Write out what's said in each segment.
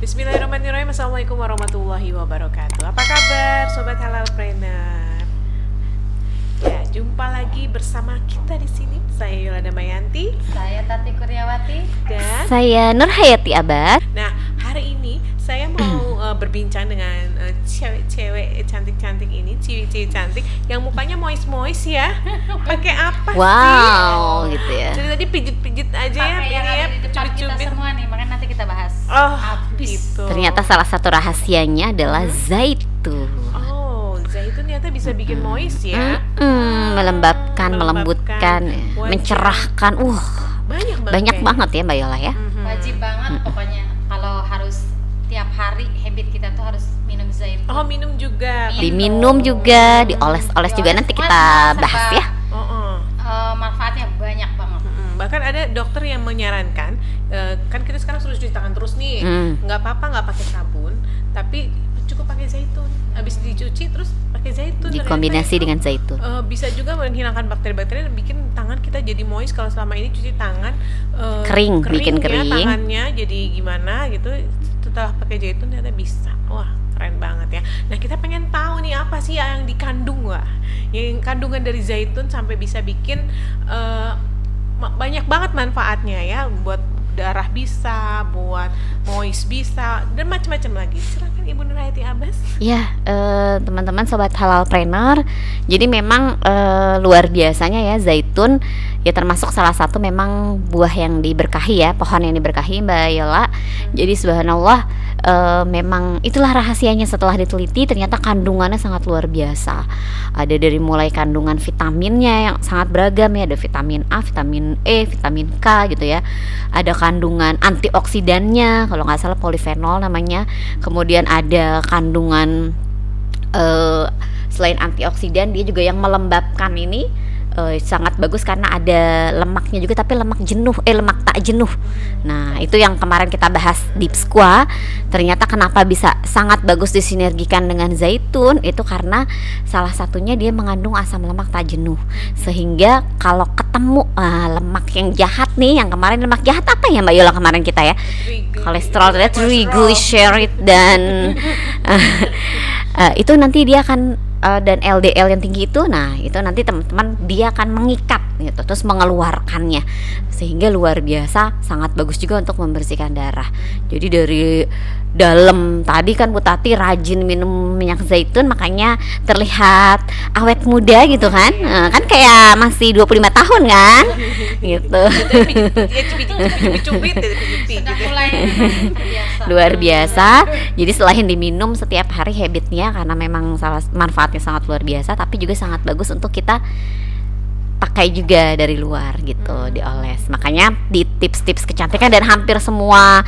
Bismillahirrahmanirrahim. Assalamualaikum warahmatullahi wabarakatuh. Apa kabar Sobat Halalpreneur? Ya, jumpa lagi bersama kita di sini. Saya Yolanda Mayanti. Saya Tati Kuryawati. Dan saya Nurhayati Abar. Nah, hari ini saya mau berbincang dengan cewek-cewek cantik-cantik ini, ciwi-ciwi cantik yang mukanya mois-mois ya. Pakai apa sih? Wow, gitu ya. Jadi tadi pijit-pijit aja ya, Pakai yang ini ya, ada di depan kita cubit-cubit. semua nih, makanya nanti kita bahas. Oh, Habis. gitu. Ternyata salah satu rahasianya adalah zaitun. Oh, zaitun ternyata bisa bikin mois ya. Melembabkan, melembutkan, wajah. mencerahkan. Banyak kayaknya. banget ya Mbak Yola ya. Mhm. Wajib banget pokoknya kalau harus tiap hari habit kita tuh harus minum zaitun. Oh, minum juga. Diminum juga, dioles-oles juga, nanti kita bahas ya. Oh, Manfaatnya banyak banget. bahkan ada dokter yang menyarankan, kan kita sekarang sudah cuci tangan terus nih, nggak apa-apa nggak pakai sabun, tapi cukup pakai zaitun. Habis dicuci terus pakai zaitun. Dikombinasi dengan zaitun. Bisa juga menghilangkan bakteri-bakteri dan bikin tangan kita jadi moist. Kalau selama ini cuci tangan Kering, bikin ya, kering. tangannya jadi gimana gitu. Setelah pakai zaitun ternyata bisa. Wah, keren banget ya. Nah, kita pengen tahu nih apa sih yang dikandung, wah, yang kandungan dari zaitun sampai bisa bikin banyak banget manfaatnya ya, buat darah bisa, buat moist bisa, dan macam-macam lagi. Silakan Ibu Nurhayati Abbas. Ya, teman-teman Sobat Halalpreneur. Jadi memang luar biasanya ya zaitun. Ya termasuk salah satu memang buah yang diberkahi ya, pohon yang diberkahi Mbak Yola. Jadi subhanallah, memang itulah rahasianya. Setelah diteliti ternyata kandungannya sangat luar biasa. Ada dari mulai kandungan vitaminnya yang sangat beragam ya, ada vitamin A, vitamin E, vitamin K gitu ya. Ada kandungan antioksidannya, kalau nggak salah polifenol namanya. Kemudian ada kandungan selain antioksidan, dia juga yang melembabkan ini. Sangat bagus karena ada lemaknya juga, tapi lemak tak jenuh. Nah, itu yang kemarin kita bahas di Squat. Ternyata kenapa bisa sangat bagus disinergikan dengan zaitun, itu karena salah satunya dia mengandung asam lemak tak jenuh. Sehingga kalau ketemu lemak yang jahat nih, yang kemarin lemak jahat apa ya Mbak Yola kemarin kita ya? Kolesterol, triglycerid dan itu nanti dia akan dan LDL yang tinggi itu, nah itu nanti teman-teman dia akan mengikat gitu, terus mengeluarkannya, sehingga luar biasa sangat bagus juga untuk membersihkan darah. Jadi dari dalam tadi kan Bu Tati rajin minum minyak zaitun, makanya terlihat awet muda gitu kan, kan kayak masih 25 tahun kan gitu. Sudah mulai terbiasa. Luar biasa. Jadi selain diminum setiap hari habitnya, karena memang manfaatnya sangat luar biasa, tapi juga sangat bagus untuk kita pakai juga dari luar gitu, dioles. Makanya di tips-tips kecantikan dan hampir semua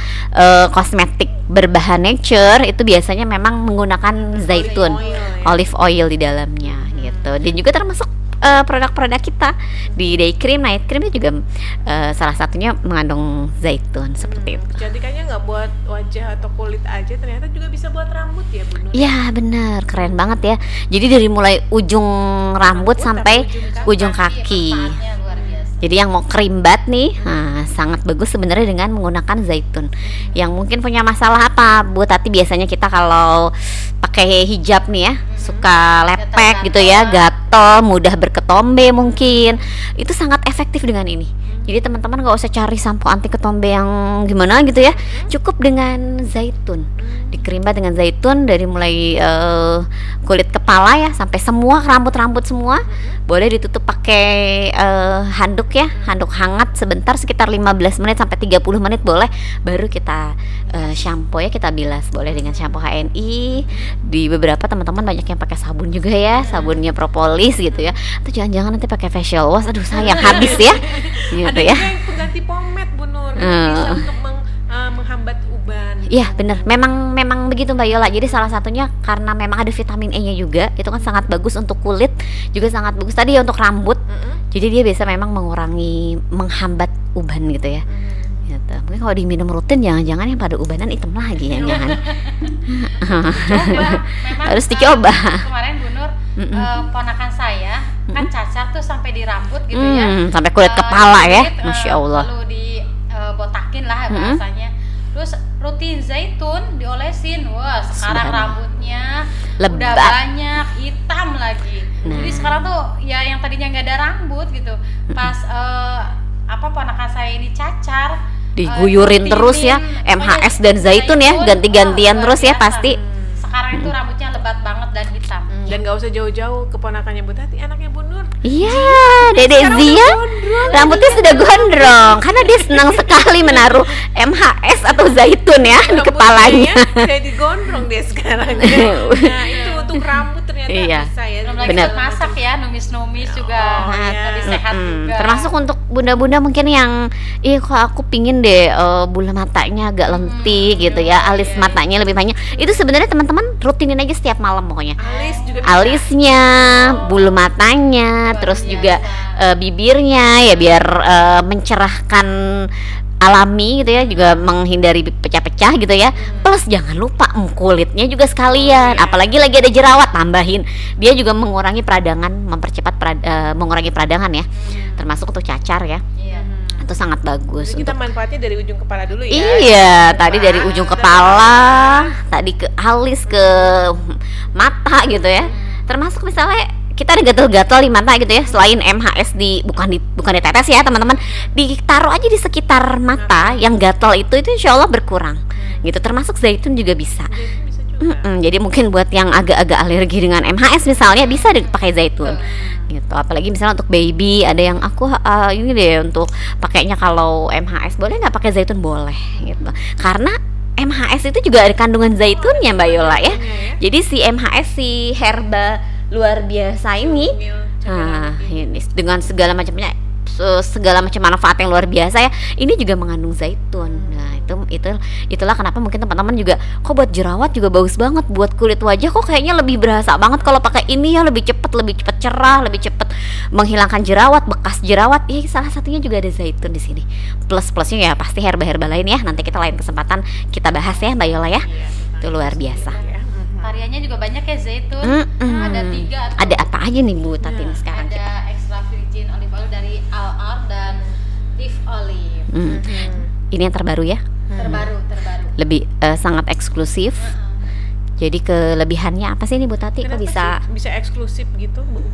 kosmetik berbahan nature itu biasanya memang menggunakan zaitun, olive oil di dalamnya gitu. Dan juga termasuk produk-produk kita di day cream, night cream itu juga salah satunya mengandung zaitun seperti itu. Kecantikannya nggak buat wajah atau kulit aja, ternyata juga bisa buat rambut ya Bu Nur. Iya benar, keren banget ya. Jadi dari mulai ujung rambut sampai ujung kaki. Manfaatnya luar biasa. Jadi yang mau kerimbat nih, sangat bagus sebenarnya dengan menggunakan zaitun. Yang mungkin punya masalah apa, Bu Tati, biasanya kita kalau pakai hijab nih ya, suka lepek gitu ya, gatel, mudah berketombe mungkin. Itu sangat efektif dengan ini. Jadi teman-teman nggak usah cari sampo anti ketombe yang gimana gitu ya, cukup dengan zaitun. Dikerimbat dengan zaitun dari mulai kulit kepala ya sampai semua rambut-rambut semua. Boleh ditutup pakai handuk ya, handuk hangat sebentar sekitar 15 menit sampai 30 menit boleh. Baru kita shampoo ya, kita bilas. Boleh dengan shampoo HNI. Di beberapa teman-teman banyak yang pakai sabun juga ya, sabunnya propolis gitu ya. Atau jangan-jangan nanti pakai facial wash, aduh sayang habis ya. Gitu Ada ya. juga yang pengganti pomade Bu Nur, bisa untuk menghambat uban. Iya benar, memang begitu Mbak Yola. Jadi salah satunya karena memang ada vitamin E-nya juga, itu kan sangat bagus untuk kulit, juga sangat bagus tadi ya untuk rambut. Jadi dia bisa memang mengurangi, menghambat uban gitu ya. Gitu. Mungkin kalau diminum rutin jangan-jangan yang pada ubanan hitam lagi ya, jangan. Coba, memang Harus dicoba. Kemarin Bu Nur, ponakan saya kan cacar tuh sampai di rambut gitu ya. Sampai kulit kepala ya, kulit, Masya Allah. Lalu dibotakin lah bahasanya. Terus rutin zaitun diolesin. Wah, sekarang rambutnya Lebat. udah banyak, hitam lagi. Nah. Jadi sekarang tuh ya yang tadinya nggak ada rambut gitu. Pas ponakan saya ini cacar, diguyurin terus ya MHS dan zaitun ya, ganti-gantian terus ya pasti. Sekarang itu rambutnya lebat banget dan hitam. Dan gak usah jauh-jauh keponakannya Bu Tati, anaknya Bu Nur. Iya, Dedek Zia rambutnya sudah gondrong karena dia senang sekali menaruh MHS atau zaitun ya di kepalanya. Kayak digondrong dia sekarang. Nah itu untuk rambut ternyata Iya. bisa ya. Belum lagi Bener. buat masak ya, numis-numis juga iya. lebih sehat juga. Termasuk untuk bunda-bunda mungkin yang kok aku pingin deh bulu matanya agak lentik gitu ya, alis matanya lebih banyak. Itu sebenarnya teman-teman rutinin aja setiap malam pokoknya. Alis juga bisa. Alisnya, bulu matanya, terus juga bibirnya ya biar mencerahkan alami gitu ya, juga menghindari pecah-pecah gitu ya. Plus jangan lupa kulitnya juga sekalian, apalagi lagi ada jerawat tambahin. Dia juga mengurangi peradangan, mempercepat mengurangi peradangan ya. Termasuk untuk cacar ya. Iya. Itu sangat bagus. Jadi kita manfaatnya dari ujung kepala dulu ya. Iya, tadi dari ujung kepala, tadi ke alis, ke mata gitu ya. Termasuk misalnya kita ada gatal-gatal di mata gitu ya, selain MHS bukan di tetes ya teman-teman, ditaruh aja di sekitar mata yang gatal itu insya Allah berkurang gitu. Termasuk zaitun juga bisa. Bisa juga. Jadi mungkin buat yang agak-agak alergi dengan MHS misalnya bisa dipakai zaitun gitu. Apalagi misalnya untuk baby, ada yang aku ini deh untuk pakainya kalau MHS boleh nggak pakai zaitun, boleh gitu. Karena MHS itu juga ada kandungan zaitunnya Mbak Yola ya. Jadi si MHS, si herba luar biasa ini, ini dengan segala macam manfaat yang luar biasa ya, ini juga mengandung zaitun. Nah itulah kenapa mungkin teman-teman juga kok buat jerawat juga bagus banget, buat kulit wajah kok kayaknya lebih berasa banget kalau pakai ini ya, lebih cepat cerah, lebih cepat menghilangkan jerawat, bekas jerawat. Ya salah satunya juga ada zaitun di sini. Plusnya ya pasti herba-herba lain ya, nanti kita lain kesempatan kita bahas ya Mbak Yola ya. Itu luar biasa. Variannya juga banyak ya zaitun. Ada 3 Ada apa aja nih Bu Tati sekarang kita? Ada extra virgin olive oil dari Al-Ar dan Leaf Olive. Ini yang terbaru ya? Terbaru. Lebih sangat eksklusif. Jadi kelebihannya apa sih nih Bu Tati? Kok bisa eksklusif gitu Bu?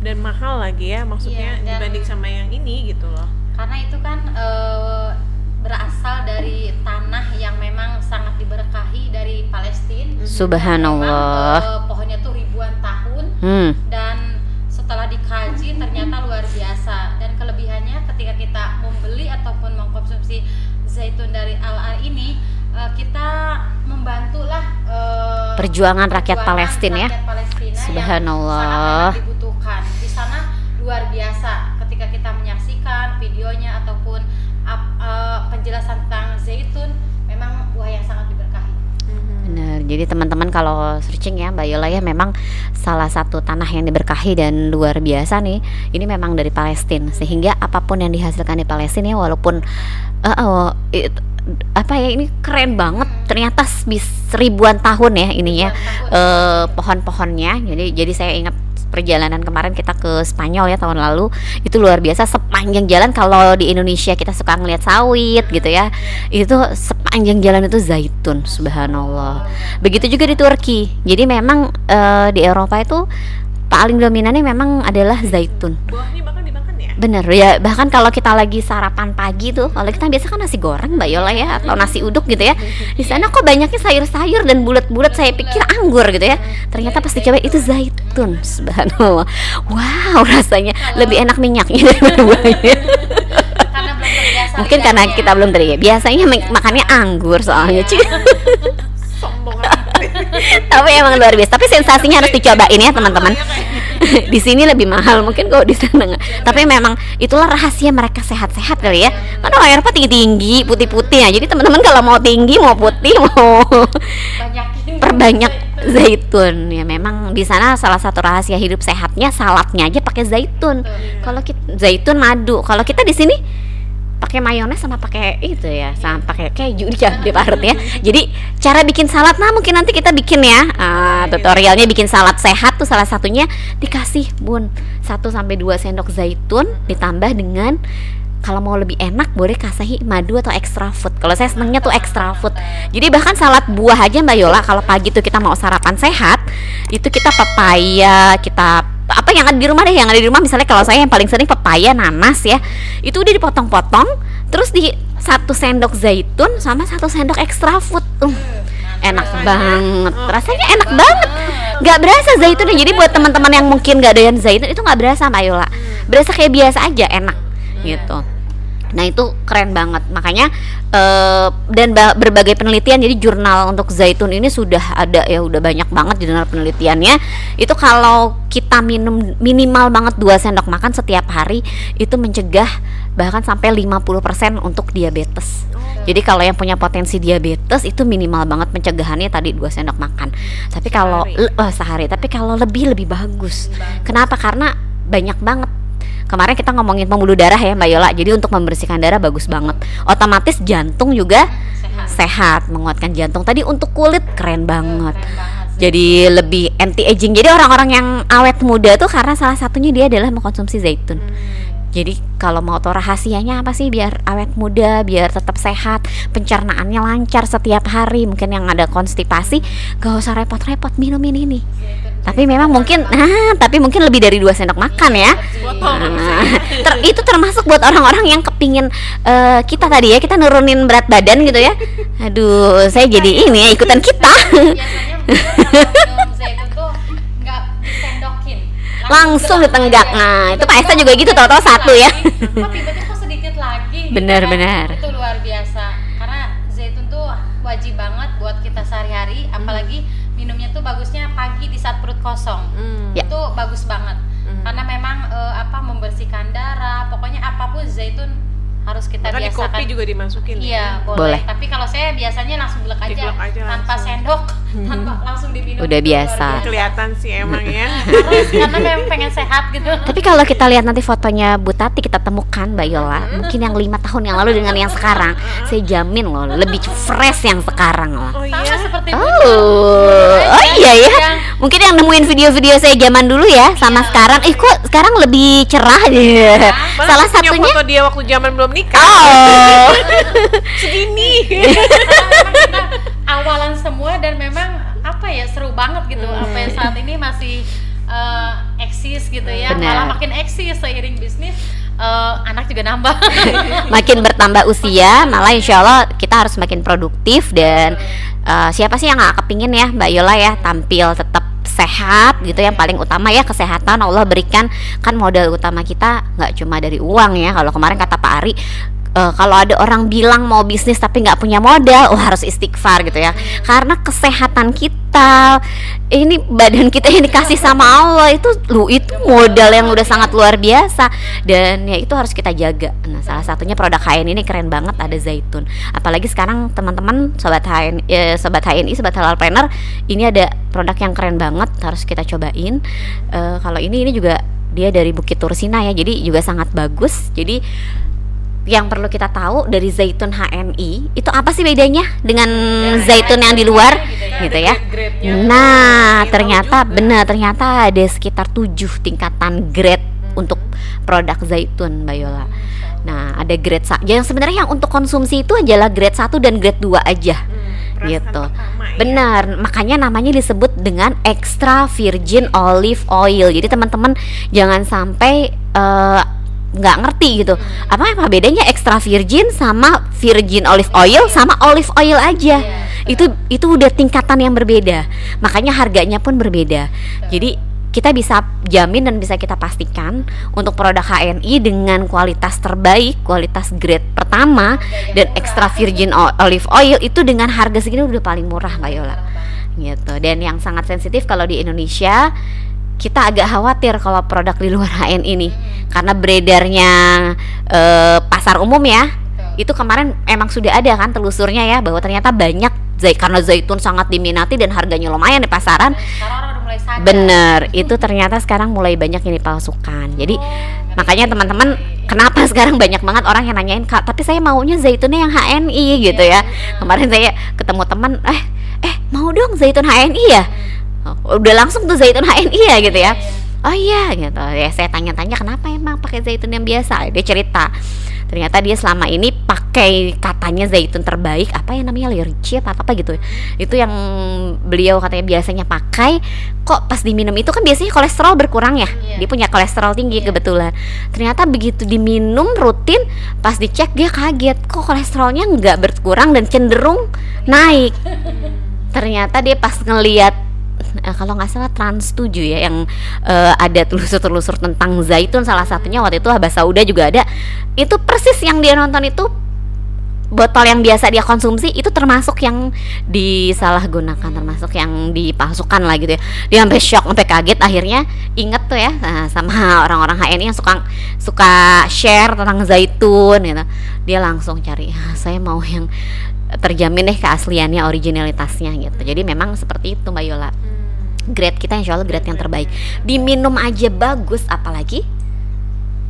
Dan mahal lagi ya maksudnya, Iya, dibanding sama yang ini gitu loh. Karena itu kan berasal dari tanah yang memang sangat diberkahi dari Palestina. Subhanallah. Memang, pohonnya tuh ribuan tahun. Dan setelah dikaji ternyata luar biasa. Dan kelebihannya ketika kita membeli ataupun mengkonsumsi zaitun dari Al-Ar ini, kita membantulah perjuangan rakyat Palestina ya. Subhanallah. Yang sangat dibutuhkan di sana luar biasa. Ketika kita menyaksikan videonya ataupun penjelasan tentang zaitun, memang buah yang sangat diberkahi. Benar. Jadi teman-teman kalau searching ya Mbak Yola ya, memang salah satu tanah yang diberkahi dan luar biasa nih. Ini memang dari Palestina, sehingga apapun yang dihasilkan di Palestina ya, walaupun ini keren banget. Ternyata ribuan tahun ya ininya pohon-pohonnya. Jadi saya ingat perjalanan kemarin kita ke Spanyol ya tahun lalu, itu luar biasa. Sepanjang jalan, kalau di Indonesia kita suka ngeliat sawit gitu ya, itu sepanjang jalan itu zaitun. Subhanallah. Begitu juga di Turki. Jadi memang di Eropa itu paling dominannya memang adalah zaitun. Buahnya bahkan dimakan ya? Bener ya, bahkan kalau kita lagi sarapan pagi tuh, kalau kita biasa kan nasi goreng Mbak Yola ya, atau nasi uduk gitu ya, di sana kok banyaknya sayur-sayur dan bulat-bulat. Saya pikir anggur gitu ya, ternyata pas dicoba itu zaitun. Subhanallah. Wow, rasanya lebih enak minyaknya daripada buahnya. Karena belum terbiasa. Mungkin karena kita belum terbiasa. Biasanya makannya anggur soalnya Sombong. Tapi emang luar biasa. Tapi sensasinya harus dicobain ya teman-teman. Di sini lebih mahal mungkin kalau di sana nggak. Tapi memang itulah rahasia mereka sehat-sehat kali ya. Karena orang Eropa tinggi-tinggi, putih-putih ya. Jadi teman-teman kalau mau tinggi, mau putih, mau perbanyak zaitun ya. Memang di sana salah satu rahasia hidup sehatnya, saladnya aja pakai zaitun. Kalau kita zaitun, madu. Kalau kita di sini pakai mayones sama pakai itu ya, sama pakai keju diparut ya. Jadi cara bikin salad, nah mungkin nanti kita bikin ya tutorialnya bikin salad sehat tuh, salah satunya dikasih 1-2 sendok zaitun ditambah dengan kalau mau lebih enak boleh kasih madu atau extra food. Kalau saya senengnya tuh extra food. Jadi bahkan salad buah aja Mbak Yola, kalau pagi tuh kita mau sarapan sehat, itu kita pepaya, kita apa yang ada di rumah deh, yang ada di rumah. Misalnya kalau saya yang paling sering pepaya, nanas ya, itu udah dipotong-potong, terus di 1 sendok zaitun sama 1 sendok extra food. Enak banget, rasanya enak banget, nggak berasa zaitunnya. Jadi buat teman-teman yang mungkin nggak doyan zaitun, itu nggak berasa Mbak Yola, berasa kayak biasa aja, enak gitu. Nah itu keren banget, makanya dan berbagai penelitian, jadi jurnal untuk zaitun ini sudah ada ya, udah banyak banget jurnal penelitiannya. Itu kalau kita minum minimal banget 2 sendok makan setiap hari, itu mencegah bahkan sampai 50% untuk diabetes. Jadi kalau yang punya potensi diabetes itu minimal banget pencegahannya tadi 2 sendok makan. Tapi kalau sehari, tapi kalau lebih bagus. Kenapa? Karena banyak banget. Kemarin kita ngomongin pembuluh darah ya Mbak Yola. Jadi untuk membersihkan darah bagus banget. Otomatis jantung juga sehat, menguatkan jantung. Tadi untuk kulit keren banget. Jadi lebih anti aging. Jadi orang-orang yang awet muda tuh karena salah satunya dia adalah mengkonsumsi zaitun. Jadi kalau mau tahu rahasianya apa sih biar awet muda, biar tetap sehat, pencernaannya lancar setiap hari, mungkin yang ada konstipasi gak usah repot-repot minumin ini. Tapi memang mungkin tapi mungkin lebih dari 2 sendok makan ya. Itu termasuk buat orang-orang yang kepingin kita tadi ya, kita nurunin berat badan gitu ya. Aduh, saya jadi ini ya, ikutan kita. Minum zaitun tuh nggak disendokin, langsung ditenggak. Nah itu Pak Esa juga gitu, tahu-tahu 1 ya. Kok tiba-tiba sedikit lagi. Benar-benar. Itu luar biasa. Karena zaitun tuh wajib banget buat kita sehari-hari, apalagi minumnya tuh bagusnya pagi di saat perut kosong. Itu bagus banget. Karena memang membersihkan darah, pokoknya apapun zaitun harus kita Maka biasakan. di kopi juga dimasukin. Iya, boleh. Tapi kalau saya biasanya langsung blek aja tanpa langsung. sendok, tanpa langsung diminum. Udah biasa. Kelihatan sih emang ya. Harus, karena memang pengen sehat gitu. Tapi kalau kita lihat nanti fotonya Bu Tati, kita temukan Mbak Yola, mungkin yang 5 tahun yang lalu dengan yang sekarang, saya jamin loh lebih fresh yang sekarang loh. Oh Sama iya. seperti Oh iya ya. Mungkin yang nemuin video-video saya zaman dulu ya sama sekarang, kok sekarang lebih cerah deh. Malah Salah punya satunya foto dia waktu zaman belum nikah. Oh. Segini. memang kita awalan semua dan memang seru banget gitu. Apa yang saat ini masih eksis gitu ya. Benar. Malah makin eksis seiring bisnis, anak juga nambah. Makin bertambah usia, malah insya Allah kita harus makin produktif. Dan siapa sih yang gak kepingin ya Mbak Yola ya, tampil tetap sehat gitu. Yang paling utama ya kesehatan Allah berikan. Kan modal utama kita nggak cuma dari uang ya. Kalau kemarin kata Pak Ari, kalau ada orang bilang mau bisnis tapi nggak punya modal, harus istighfar gitu ya. Karena kesehatan kita, ini badan kita yang dikasih sama Allah itu modal yang udah sangat luar biasa. Dan ya itu harus kita jaga. Nah salah satunya produk HN ini keren banget, ada zaitun. Apalagi sekarang teman-teman sobat HNI, sobat Halalpreneur, ini ada produk yang keren banget, harus kita cobain. Kalau ini juga dia dari Bukit Tursina ya, jadi juga sangat bagus. Jadi yang perlu kita tahu dari zaitun HNI itu apa sih bedanya dengan zaitun yang di luar gitu ya. Nah ternyata ada sekitar 7 tingkatan grade untuk produk zaitun Mbak Yola. Nah ada grade yang sebenarnya yang untuk konsumsi itu adalah grade 1 dan grade 2 aja gitu. Benar, makanya namanya disebut dengan extra virgin olive oil. Jadi teman-teman jangan sampai nggak ngerti gitu, apa bedanya extra virgin sama virgin olive oil sama olive oil aja. Itu udah tingkatan yang berbeda, makanya harganya pun berbeda. Jadi kita bisa jamin dan bisa kita pastikan untuk produk HNI dengan kualitas terbaik, kualitas grade pertama dan extra virgin olive oil itu dengan harga segini udah paling murah Mbak Yola gitu. Dan yang sangat sensitif kalau di Indonesia, kita agak khawatir kalau produk di luar HN ini karena beredarnya pasar umum ya. Itu kemarin emang sudah ada kan telusurnya ya, bahwa ternyata banyak karena zaitun sangat diminati dan harganya lumayan di pasaran. Sekarang orang udah mulai sadar. Bener, itu ternyata sekarang mulai banyak yang dipalsukan. Jadi makanya teman-teman, kenapa sekarang banyak banget orang yang nanyain, Kak, tapi saya maunya zaitunnya yang HNI gitu ya. Kemarin saya ketemu teman, mau dong zaitun HNI ya. Udah langsung tuh zaitun HNI ya gitu ya. Oh iya gitu ya, saya tanya-tanya kenapa emang pakai zaitun yang biasa. Dia cerita Ternyata dia selama ini pakai katanya zaitun terbaik, apa ya namanya, Lyrici apa gitu. Itu yang beliau katanya biasanya pakai. Kok pas diminum itu kan biasanya kolesterol berkurang ya. Dia punya kolesterol tinggi kebetulan. Ternyata begitu diminum rutin, pas dicek dia kaget, kok kolesterolnya nggak berkurang dan cenderung naik. Ternyata dia pas ngeliat kalau nggak salah Trans 7 ya, yang ada telusur-telusur tentang zaitun, salah satunya waktu itu Abah Sauda juga ada. Itu persis yang dia nonton itu, botol yang biasa dia konsumsi itu termasuk yang disalahgunakan, termasuk yang dipalsukan lah gitu ya. Dia sampai shock, sampai kaget, akhirnya inget tuh ya sama orang-orang HNI yang suka share tentang zaitun gitu. Dia langsung cari, saya mau yang terjamin deh keasliannya, originalitasnya gitu. Jadi memang seperti itu Mbak Yola. Grade kita insya Allah grade yang terbaik. Diminum aja bagus, apalagi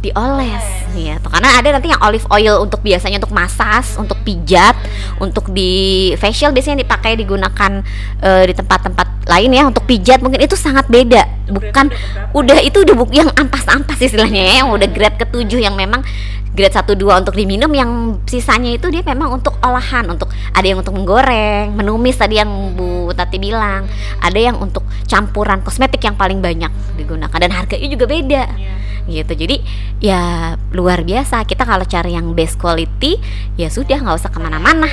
dioles gitu. Karena ada nanti yang olive oil untuk biasanya untuk masas, untuk pijat, untuk di facial biasanya dipakai, digunakan di tempat-tempat lain ya untuk pijat, mungkin itu sangat beda. Bukan udah itu udah yang ampas-ampas istilahnya ya, yang udah grade ke-7 yang memang grade 1 2 untuk diminum, yang sisanya itu dia memang untuk olahan, untuk ada yang untuk menggoreng, menumis tadi yang Bu Tati bilang, ada yang untuk campuran kosmetik yang paling banyak digunakan, dan harganya juga beda. Gitu. Jadi ya luar biasa. Kita kalau cari yang best quality ya sudah nggak usah kemana-mana,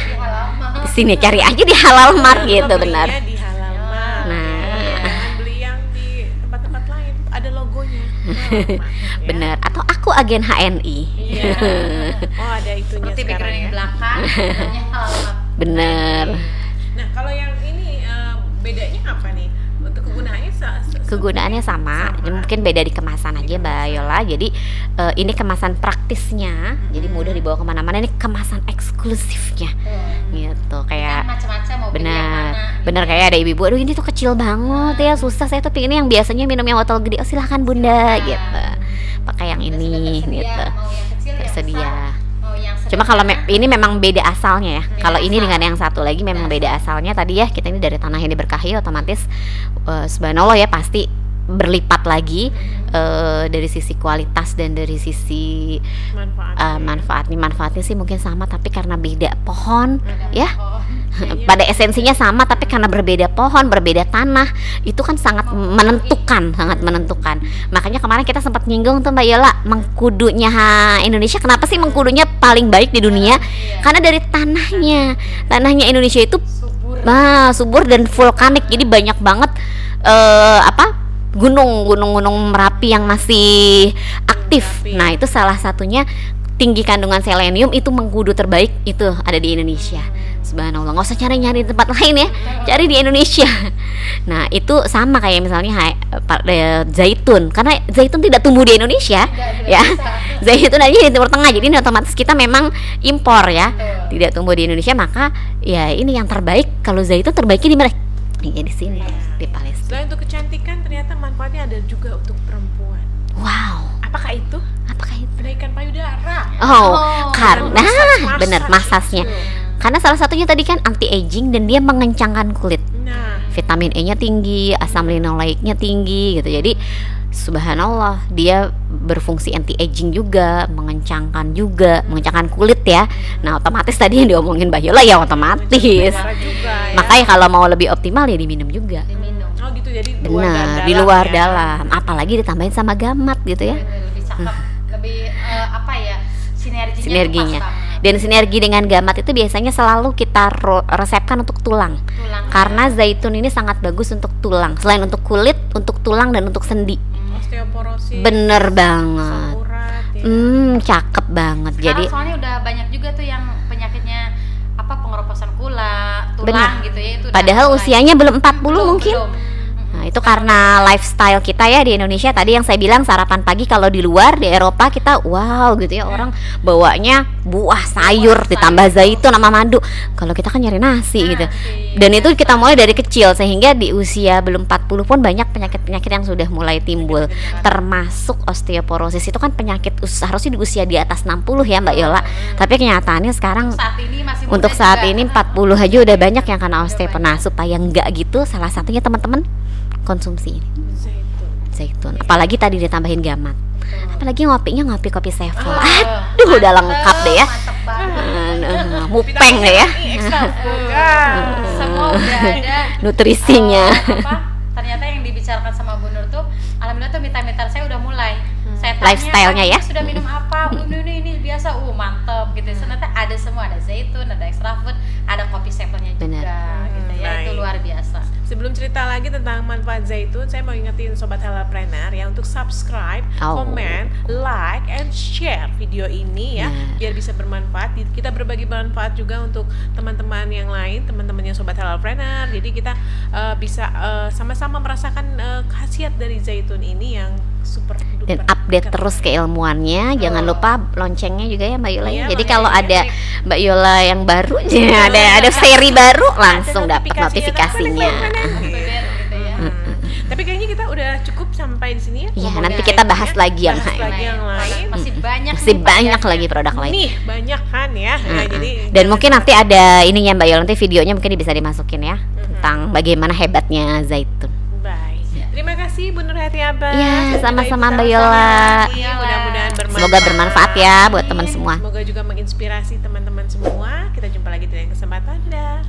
di sini cari aja di Halal Mart gitu. Benar. Di Halal Mart. Jangan beli yang di tempat-tempat lain ada logonya. Bener. Atau aku agen HNI. Oh ada itunya seperti sekarang yang belakang namanya Halal Mart. Bener. Nah kalau yang ini bedanya apa nih? Untuk kegunaannya sama. Mungkin beda di kemasan aja Mbak Yola. Jadi ini kemasan praktisnya, jadi mudah dibawa kemana-mana. Ini kemasan eksklusifnya gitu, kayak macam-macam mau bener kayak ada ibu-ibu, aduh ini tuh kecil banget ya, susah, saya tuh pengen yang biasanya minum yang botol gede. Oh silahkan Bunda gitu, pakai yang ini gitu, tersedia. Cuma kalau ini memang beda asalnya ya. Kalau ini dengan yang satu lagi memang beda asalnya. Tadi ya kita ini dari tanah yang diberkahi, otomatis subhanallah ya pasti berlipat lagi dari sisi kualitas dan dari sisi manfaatnya sih mungkin sama, tapi karena beda pohon ya. Pada esensinya sama, tapi karena berbeda pohon, berbeda tanah, itu kan sangat menentukan. Makanya kemarin kita sempat nyinggung tuh Mbak Yola, mengkudunya Indonesia. Kenapa sih mengkudunya paling baik di dunia? Karena dari tanahnya Indonesia itu subur dan vulkanik. Jadi banyak banget gunung Merapi yang masih aktif. Nah itu salah satunya tinggi kandungan selenium, itu mengkudu terbaik itu ada di Indonesia. Subhanallah, nggak usah cari-nyari di tempat lain ya, cari di Indonesia. Nah itu sama kayak misalnya zaitun, karena zaitun tidak tumbuh di Indonesia ya. Zaitun aja di Timur Tengah, jadi ini otomatis kita memang impor ya, tidak tumbuh di Indonesia. Maka ya ini yang terbaik. Kalau zaitun terbaiknya di mana? Di sini di Palestina. Selain untuk kecantikan, ternyata manfaatnya ada juga untuk perempuan. Wow, apakah itu? Penaikan payudara. Karena bener masasnya. Karena salah satunya tadi kan anti aging dan dia mengencangkan kulit. Vitamin E-nya tinggi, asam linoleiknya tinggi gitu. Jadi subhanallah dia berfungsi anti aging juga, mengencangkan kulit ya. Nah otomatis tadi yang diomongin Mbak Yola ya otomatis. Makanya kalau mau lebih optimal ya diminum juga. Oh gitu, jadi benar, di luar dalam. Apalagi ditambahin sama gamat gitu ya. Lebih cakep, lebih sinerginya. Dan sinergi dengan gamat itu biasanya selalu kita resepkan untuk tulang. Karena zaitun ini sangat bagus untuk tulang. Selain untuk kulit, untuk tulang dan untuk sendi. Osteoporosis. Bener banget. Cakep banget. Sekarang jadi soalnya udah banyak juga tuh yang penyakitnya pengeroposan tulang gitu ya. Itu padahal usianya belum 40 mungkin. Nah, itu karena lifestyle kita ya di Indonesia. Tadi yang saya bilang sarapan pagi, kalau di luar di Eropa kita wow gitu ya, orang bawanya buah sayur ditambah zaitun sama madu. Kalau kita kan nyari nasi gitu. Dan itu kita mulai dari kecil, sehingga di usia belum 40 pun banyak penyakit-penyakit yang sudah mulai timbul. Termasuk osteoporosis, itu kan penyakit harusnya di usia di atas 60 ya Mbak Yola. Tapi kenyataannya sekarang untuk saat ini 40 aja udah banyak yang kena osteoporosis. Nah, supaya enggak gitu, salah satunya teman-teman konsumsi ini zaitun. Apalagi tadi ditambahin gamat. Apalagi ngopinya ngopi kopi Sevel. Aduh, udah lengkap deh ya. Mantep banget. Mupeng deh ya. Semua udah ada Nutrisinya. Ternyata yang dibicarakan sama Bu Nur tuh, alhamdulillah tuh mita-mita saya udah mulai. Saya tanya, Lifestyle-nya ya. Sudah minum apa? Bu Nur ini biasa, mantep gitu. Ternyata ada semua, ada zaitun, ada extra food, ada kopi Sevelnya juga gitu ya. Itu luar biasa. Sebelum cerita lagi tentang manfaat zaitun, saya mau ingetin Sobat Halapreneur ya untuk subscribe, comment, like, and share video ini ya, biar bisa bermanfaat. Kita berbagi manfaat juga untuk teman-teman yang lain, teman-temannya Sobat Halapreneur. Jadi kita bisa sama-sama merasakan khasiat dari zaitun ini yang super duper. Dan update terus keilmuannya. Jangan lupa loncengnya juga ya Mbak Yola. Iya, jadi kalau ada Mbak Yola yang baru, ada seri baru, langsung dapat notifikasinya. Tapi kayaknya kita udah cukup sampai di sini ya. Iya, nanti kita bahas lagi yang lain. Masih banyak lagi produk lain. Nih, banyak kan ya. Jadi dan mungkin nanti ada ininya Mbak Yola, nanti videonya mungkin bisa dimasukin ya, tentang bagaimana hebatnya zaitun. Terima kasih Bu Nur Hayati Abbas. Ya, sama-sama Mbak Yola. Mudah-mudahan bermanfaat. Semoga bermanfaat ya buat teman semua. Semoga juga menginspirasi teman-teman semua. Kita jumpa lagi di lain kesempatan. Dadah.